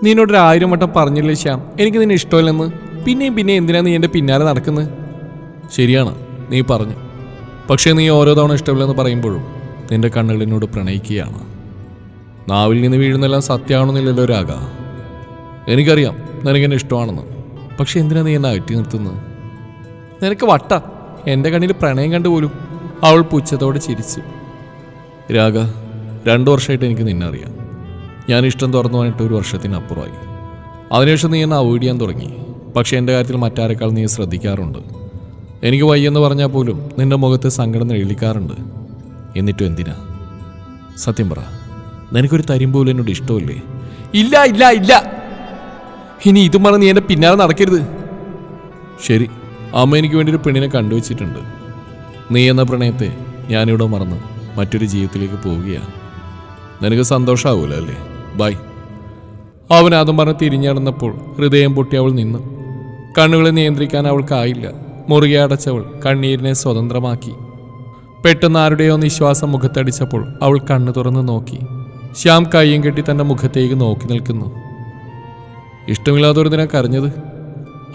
നിന്നോടൊരു 1000 വട്ടം പറഞ്ഞില്ലേ ശ്യാം, എനിക്ക് നിന്നെ ഇഷ്ടമല്ലെന്ന്. പിന്നെ എന്തിനാ നീ എൻ്റെ പിന്നാലെ നടക്കുന്നത്? ശരിയാണ്, നീ പറഞ്ഞു. പക്ഷേ നീ ഓരോ തവണ ഇഷ്ടമില്ലെന്ന് പറയുമ്പോഴും നിന്റെ കണ്ണുകളിനോട് പ്രണയിക്കുകയാണ്. നാവിൽ നിന്ന് വീഴുന്നെല്ലാം സത്യമാണെന്നില്ലല്ലോ രാഗ. എനിക്കറിയാം നിനക്കെന്നെ ഇഷ്ടമാണെന്ന്. പക്ഷെ എന്തിനാ നീ എന്നെ അകറ്റി നിർത്തുന്നത്? നിനക്ക് വട്ട. എൻ്റെ കണ്ണിൽ പ്രണയം കണ്ടുപോലും. അവൾ പുച്ഛത്തോടെ ചിരിച്ചു. രാഗ, 2 വർഷമായിട്ട് എനിക്ക് നിന്നെ അറിയാം. ഞാൻ ഇഷ്ടം തുറന്നു പറഞ്ഞിട്ട് 1 വർഷത്തിനപ്പുറമായി. അതിനുശേഷം നീ എന്നെ അവോയ്ഡ് ചെയ്യാൻ തുടങ്ങി. പക്ഷേ എൻ്റെ കാര്യത്തിൽ മറ്റാരെക്കാൾ നീ ശ്രദ്ധിക്കാറുണ്ട്. എനിക്ക് വയ്യെന്ന് പറഞ്ഞാൽ പോലും നിന്റെ മുഖത്ത് സങ്കടം എഴുതിക്കാറുണ്ട്. എന്നിട്ടും എന്തിനാ? സത്യം പറ, നിനക്കൊരു തരും പോലും എന്നോട് ഇഷ്ടമില്ലേ? ഇല്ല ഇല്ല ഇല്ല. ഇനി ഇതും പറഞ്ഞ് നീ എൻ്റെ പിന്നാലെ നടക്കരുത്. ശരി, അമ്മ എനിക്ക് വേണ്ടി ഒരു പെണ്ണിനെ കണ്ടുവച്ചിട്ടുണ്ട്. നീ എന്ന പ്രണയത്തെ ഞാനിവിടെ മറന്ന് മറ്റൊരു ജീവിതത്തിലേക്ക് പോവുകയാണ്. നിനക്ക് സന്തോഷമാവൂല അല്ലേ? ബൈ. അവൻ അതും പറഞ്ഞ് തിരിഞ്ഞടന്നപ്പോൾ ഹൃദയം പൊട്ടി അവൾ നിന്നു. കണ്ണുകളെ നിയന്ത്രിക്കാൻ അവൾക്കായില്ല. മുറുകെ അടച്ചവൾ കണ്ണീരിനെ സ്വതന്ത്രമാക്കി. പെട്ടെന്ന് ആരുടെയോ നിശ്വാസം മുഖത്തടിച്ചപ്പോൾ അവൾ കണ്ണു തുറന്ന് നോക്കി. ശ്യാം കയ്യും കെട്ടി തൻ്റെ മുഖത്തേക്ക് നോക്കി നിൽക്കുന്നു. ഇഷ്ടമില്ലാത്തൊരുതിനാ കരഞ്ഞത്?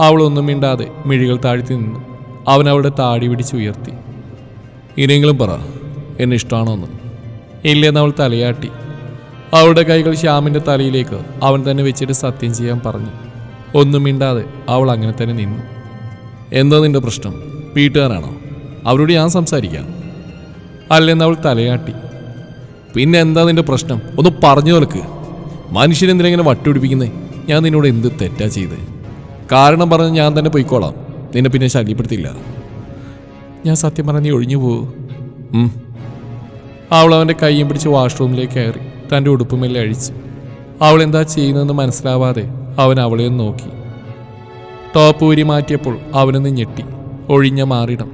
അവളൊന്നും മിണ്ടാതെ മിഴികൾ താഴ്ത്തി നിന്നു. അവൻ അവളുടെ താടി പിടിച്ചുയർത്തി. ഇനിയെങ്കിലും പറ, എന്നെ ഇഷ്ടമാണോന്ന്? ഇല്ലെന്ന് അവൾ തലയാട്ടി. അവളുടെ കൈകൾ ശ്യാമിൻ്റെ തലയിലേക്ക് അവൻ തന്നെ വെച്ചിട്ട് സത്യം ചെയ്യാൻ പറഞ്ഞു. ഒന്നും മിണ്ടാതെ അവൾ അങ്ങനെ തന്നെ നിന്നു. എന്താ നിന്റെ പ്രശ്നം? വീട്ടുകാരാണോ? അവരോട് ഞാൻ സംസാരിക്കാം. അല്ലെന്ന് അവൾ തലയാട്ടി. പിന്നെ എന്താ നിന്റെ പ്രശ്നം? ഒന്ന് പറഞ്ഞു നിനക്ക്. മനുഷ്യനെന്തിനെങ്ങനെ വട്ടുപിടിപ്പിക്കുന്നേ? ഞാൻ നിന്നോട് എന്ത് തെറ്റാ ചെയ്ത്? കാരണം പറഞ്ഞ് ഞാൻ തന്നെ പോയിക്കോളാം. നിന്നെ പിന്നെ ശല്യപ്പെടുത്തില്ല. ഞാൻ സത്യം പറഞ്ഞ് നീ ഒഴിഞ്ഞു പോവൂ. അവൾ അവൻ്റെ കയ്യും പിടിച്ച് വാഷ്റൂമിലേക്ക് കയറി തൻ്റെ ഉടുപ്പുമെല്ലാം അഴിച്ചു. അവൾ എന്താ ചെയ്യുന്നതെന്ന് മനസ്സിലാവാതെ അവൻ അവളെ നോക്കി. ടോപ്പ് ഊരി മാറ്റിയപ്പോൾ അവനൊന്ന് ഞെട്ടി. ഒഴിഞ്ഞ മാറിടം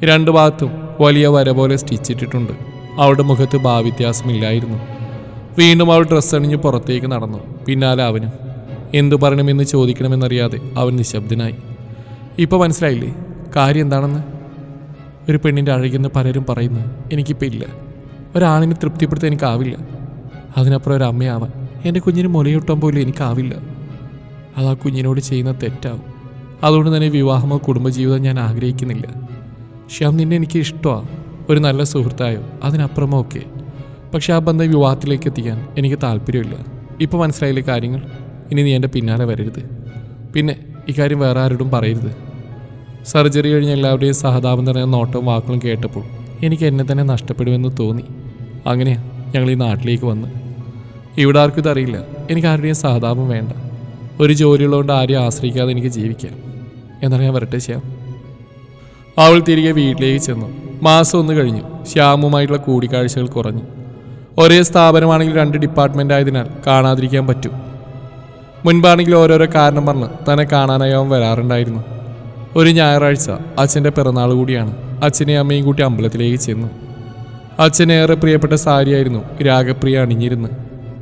2 ഭാഗത്തും വലിയ വര പോലെ സ്റ്റിച്ചിട്ടിട്ടുണ്ട്. അവളുടെ മുഖത്ത് ഭാവവ്യത്യാസമില്ലായിരുന്നു. വീണ്ടും അവൾ ഡ്രസ്സ് അണിഞ്ഞ് പുറത്തേക്ക് നടന്നു. പിന്നാലെ അവനും. എന്തു പറയണമെന്ന് ചോദിക്കണമെന്നറിയാതെ അവൻ നിശബ്ദനായി. ഇപ്പോൾ മനസ്സിലായില്ലേ കാര്യം എന്താണെന്ന്? ഒരു പെണ്ണിൻ്റെ അഴകെന്ന് പലരും പറയുന്നത് എനിക്കിപ്പോൾ ഇല്ല. ഒരാളിനെ തൃപ്തിപ്പെടുത്താൻ എനിക്കാവില്ല. അതിനപ്പുറം ഒരു അമ്മയാവാൻ എൻ്റെ കുഞ്ഞിന് മുലയൂട്ടാൻ പോലും എനിക്കാവില്ല. അത് ആ കുഞ്ഞിനോട് ചെയ്യുന്ന തെറ്റാവും. അതുകൊണ്ട് തന്നെ വിവാഹമോ കുടുംബജീവിതം ഞാൻ ആഗ്രഹിക്കുന്നില്ല. ശ്യാം, നിന്നെ എനിക്ക് ഇഷ്ടമാണ്. ഒരു നല്ല സുഹൃത്തായോ അതിനപ്പുറമോ ഒക്കെ. പക്ഷെ ആ ബന്ധം വിവാഹത്തിലേക്ക് എത്തിക്കാൻ എനിക്ക് താല്പര്യമില്ല. ഇപ്പോൾ മനസ്സിലായില്ലേ കാര്യങ്ങൾ? ഇനി നീ എൻ്റെ പിന്നാലെ വരരുത്. പിന്നെ ഇക്കാര്യം വേറെ ആരോടും പറയരുത്. സർജറി കഴിഞ്ഞ് എല്ലാവരുടെയും സഹതാപം നിറഞ്ഞ നോട്ടവും വാക്കുകളും കേട്ടപ്പോൾ എനിക്ക് എന്നെ തന്നെ നഷ്ടപ്പെടുമെന്ന് തോന്നി. അങ്ങനെയാണ് ഞങ്ങൾ ഈ നാട്ടിലേക്ക് വന്ന്. ഇവിടെ ആർക്കും ഇതറിയില്ല. എനിക്ക് ആരുടെയും സഹതാപം വേണ്ട. ഒരു ജോലിയുള്ളതുകൊണ്ട് ആരെയും ആശ്രയിക്കാതെ എനിക്ക് ജീവിക്കാം. എന്നറിയാൻ വരട്ടെ ശ്യാം. അവൾ തിരികെ വീട്ടിലേക്ക് ചെന്നു. മാസം 1 കഴിഞ്ഞു. ശ്യാമുമായിട്ടുള്ള കൂടിക്കാഴ്ചകൾ കുറഞ്ഞു. ഒരേ സ്ഥാപനമാണെങ്കിൽ 2 ഡിപ്പാർട്ട്മെൻ്റ് ആയതിനാൽ കാണാതിരിക്കാൻ പറ്റും. മുൻപാണെങ്കിൽ ഓരോരോ കാരണം പറഞ്ഞ് തന്നെ കാണാനായി അവൻ വരാറുണ്ടായിരുന്നു. ഒരു ഞായറാഴ്ച അച്ഛൻ്റെ പിറന്നാൾ കൂടിയാണ്. അച്ഛനെയും അമ്മയും കൂട്ടി അമ്പലത്തിലേക്ക് ചെന്നു. അച്ഛനേറെ പ്രിയപ്പെട്ട സാരിയായിരുന്നു രാഗപ്രിയ അണിഞ്ഞിരുന്ന്.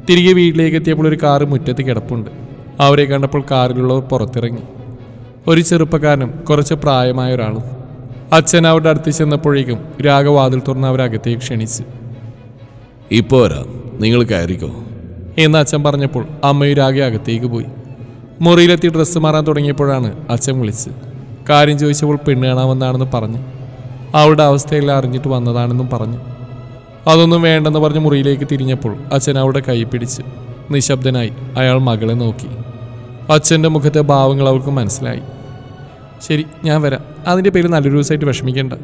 തിരികെ വീട്ടിലേക്ക് എത്തിയപ്പോൾ ഒരു കാറ് മുറ്റത്ത് കിടപ്പുണ്ട്. അവരെ കണ്ടപ്പോൾ കാറിലുള്ളവർ പുറത്തിറങ്ങി. ഒരു ചെറുപ്പക്കാരനും കുറച്ച് പ്രായമായ ഒരാളും. അച്ഛൻ അവരുടെ അടുത്ത് ചെന്നപ്പോഴേക്കും രാഗവാതിൽ തുറന്ന് അവരകത്തേക്ക് ക്ഷണിച്ചു. ഇപ്പോൾ വരാം, നിങ്ങൾ കയറിക്കോ എന്ന് അച്ഛൻ പറഞ്ഞപ്പോൾ അമ്മയും രാഗ അകത്തേക്ക് പോയി. മുറിയിലെത്തി ഡ്രസ്സ് മാറാൻ തുടങ്ങിയപ്പോഴാണ് അച്ഛൻ വിളിച്ച്. കാര്യം ചോദിച്ചപ്പോൾ പെണ്ണ് കാണാമെന്നാണെന്ന് പറഞ്ഞു. അവളുടെ അവസ്ഥയെല്ലാം അറിഞ്ഞിട്ട് വന്നതാണെന്നും പറഞ്ഞു. അതൊന്നും വേണ്ടെന്ന് പറഞ്ഞ് മുറിയിലേക്ക് തിരിഞ്ഞപ്പോൾ അച്ഛൻ അവളുടെ കൈ പിടിച്ച്. നിശബ്ദനായി അയാൾ മകളെ നോക്കി. അച്ഛൻ്റെ മുഖത്തെ ഭാവങ്ങൾ അവൾക്ക് മനസ്സിലായി. ശരി, ഞാൻ വരാം. അതിൻ്റെ പേരിൽ നല്ലൊരു ദിവസമായിട്ട് വിഷമിക്കേണ്ട.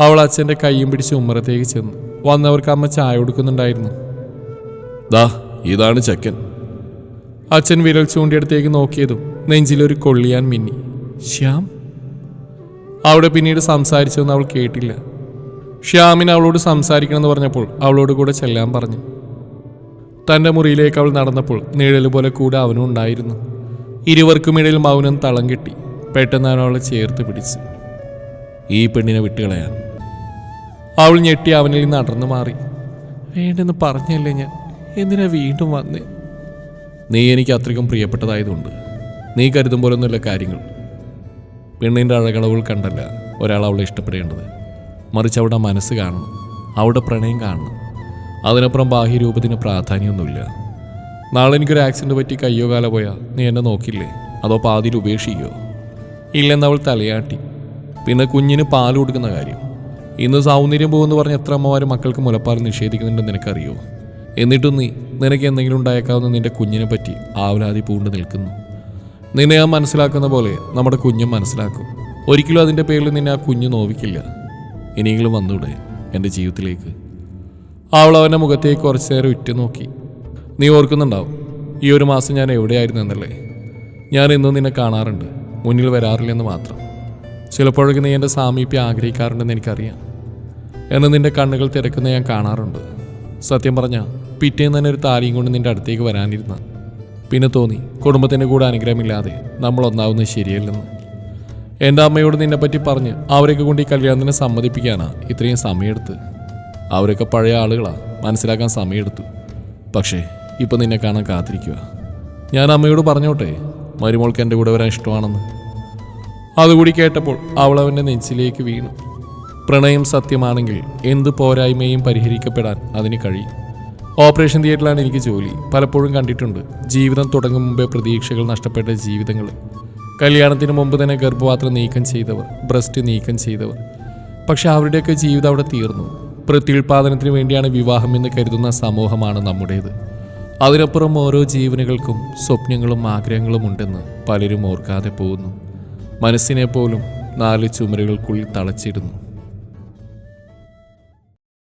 അവൾ അച്ഛൻ്റെ കൈയും പിടിച്ച് ഉമ്മറത്തേക്ക് ചെന്നു. വന്നവർക്ക് അമ്മ ചായ കൊടുക്കുന്നുണ്ടായിരുന്നു. ദാ ഇതാണ് ചെക്കൻ. അച്ഛൻ വിരൽ ചൂണ്ടിയടുത്തേക്ക് നോക്കിയതും നെഞ്ചിലൊരു കൊള്ളിയാൻ മിന്നി. ശ്യാം? അവിടെ പിന്നീട് സംസാരിച്ചൊന്നും അവൾ കേട്ടില്ല. ശ്യാമിന് അവളോട് സംസാരിക്കണമെന്ന് പറഞ്ഞപ്പോൾ അവളോട് കൂടെ ചെല്ലാൻ പറഞ്ഞു. തൻ്റെ മുറിയിലേക്ക് അവൾ നടന്നപ്പോൾ നിഴൽ പോലെ കൂടെ അവനും ഉണ്ടായിരുന്നു. ഇരുവർക്കുമിടയിൽ മൗനം തളം കെട്ടി. പെട്ടെന്ന് അവളെ ചേർത്ത് പിടിച്ചു. ഈ പെണ്ണിനെ വിട്ടുകളയാൻ. അവൾ ഞെട്ടി അവനിൽ നിന്ന് അടർന്നു മാറി. വേണ്ടെന്ന് പറഞ്ഞല്ലേ ഞാൻ, എന്തിനാ വീണ്ടും വന്നേ? നീ എനിക്ക് അത്രയ്ക്കും പ്രിയപ്പെട്ടതായതുകൊണ്ട്. നീ കരുതും പോലൊന്നുമില്ല കാര്യങ്ങൾ. പെണ്ണിൻ്റെ അഴകളവുകൾ കണ്ടല്ല ഒരാൾ അവളെ ഇഷ്ടപ്പെടേണ്ടത്. മറിച്ച് അവളുടെ മനസ്സ് കാണണം, അവളുടെ പ്രണയം കാണണം. അതിനപ്പുറം ബാഹ്യരൂപത്തിന് പ്രാധാന്യമൊന്നുമില്ല. നാളെ എനിക്കൊരു ആക്സിഡൻറ്റ് പറ്റി കയ്യോ കാലോ പോയാൽ നീ എന്നെ നോക്കില്ലേ? അതോ പാതിയിൽ ഉപേക്ഷിക്കോ? ഇല്ലെന്ന് അവൾ തലയാട്ടി. പിന്നെ കുഞ്ഞിന് പാൽ കൊടുക്കുന്ന കാര്യം. ഇന്ന് സൗന്ദര്യം പോകുമെന്ന് പറഞ്ഞ് എത്ര അമ്മമാരും മക്കൾക്ക് മുലപ്പാൽ നിഷേധിക്കുന്നുണ്ടെന്ന് നിനക്കറിയോ? എന്നിട്ടും നിനക്ക് എന്തെങ്കിലും ഉണ്ടായേക്കാവുന്ന നിന്റെ കുഞ്ഞിനെ പറ്റി ആവലാതി പൂണ്ട് നിൽക്കുന്നു. നിന്നെ ഞാൻ മനസ്സിലാക്കുന്ന പോലെ നമ്മുടെ കുഞ്ഞും മനസ്സിലാക്കും. ഒരിക്കലും അതിൻ്റെ പേരിൽ നിന്നെ ആ കുഞ്ഞ് നോവിക്കില്ല. ഇനിയെങ്കിലും വന്നൂടെ എൻ്റെ ജീവിതത്തിലേക്ക്? അവൾ അവൻ്റെ മുഖത്തേക്ക് കുറച്ചു നേരം ഉറ്റുനോക്കി. നീ ഓർക്കുന്നുണ്ടാവും ഈ ഒരു മാസം ഞാൻ എവിടെയായിരുന്നു എന്നല്ലേ? ഞാൻ ഇന്നും നിന്നെ കാണാറുണ്ട്, മുന്നിൽ വരാറില്ലെന്ന് മാത്രം. ചിലപ്പോഴൊക്കെ നീ എൻ്റെ സാമീപ്യം ആഗ്രഹിക്കാറുണ്ടെന്ന് എനിക്കറിയാം. എന്ന് നിന്റെ കണ്ണുകൾ തിരക്കുന്ന ഞാൻ കാണാറുണ്ട്. സത്യം പറഞ്ഞാൽ പിറ്റേന്ന് തന്നെ ഒരു താലിയും കൊണ്ട് നിന്റെ അടുത്തേക്ക് വരാനിരുന്ന. പിന്നെ തോന്നി കുടുംബത്തിൻ്റെ കൂടെ അനുഗ്രഹമില്ലാതെ നമ്മൾ ഒന്നാവുന്നത് ശരിയല്ലെന്ന്. എൻ്റെ അമ്മയോട് നിന്നെപ്പറ്റി പറഞ്ഞ് അവരൊക്കെ കൊണ്ട് ഈ കല്യാണത്തിന് സമ്മതിപ്പിക്കാനാണ് ഇത്രയും സമയമെടുത്ത്. അവരൊക്കെ പഴയ ആളുകളാണ്, മനസ്സിലാക്കാൻ സമയമെടുത്തു. പക്ഷേ ഇപ്പം നിന്നെ കാണാൻ കാത്തിരിക്കുക. ഞാൻ അമ്മയോട് പറഞ്ഞോട്ടെ മരുമോൾക്ക് എൻ്റെ കൂടെ വരാൻ ഇഷ്ടമാണെന്ന്? അതുകൂടി കേട്ടപ്പോൾ അവൾ അവൻ്റെ നെഞ്ചിലേക്ക് വീണു. പ്രണയം സത്യമാണെങ്കിൽ എന്ത് പോരായ്മയും പരിഹരിക്കപ്പെടാൻ അതിന് കഴിയും. ഓപ്പറേഷൻ തിയേറ്ററിലാണ് എനിക്ക് ജോലി. പലപ്പോഴും കണ്ടിട്ടുണ്ട് ജീവിതം തുടങ്ങും മുമ്പേ പ്രതീക്ഷകൾ നഷ്ടപ്പെട്ട ജീവിതങ്ങൾ. കല്യാണത്തിന് മുമ്പ് തന്നെ ഗർഭപാത്രം നീക്കം ചെയ്തവർ, ബ്രസ്റ്റ് നീക്കം ചെയ്തവർ. പക്ഷെ അവരുടെയൊക്കെ ജീവിതം അവിടെ തീർന്നു. പ്രത്യുൽപാദനത്തിന് വേണ്ടിയാണ് വിവാഹം എന്ന് കരുതുന്ന സമൂഹമാണ് നമ്മുടേത്. അതിനപ്പുറം ഓരോ ജീവനുകൾക്കും സ്വപ്നങ്ങളും ആഗ്രഹങ്ങളും ഉണ്ടെന്ന് പലരും ഓർക്കാതെ പോകുന്നു. മനസ്സിനെ പോലും 4 ചുമരുകൾക്കുള്ളിൽ തളച്ചിടുന്നു.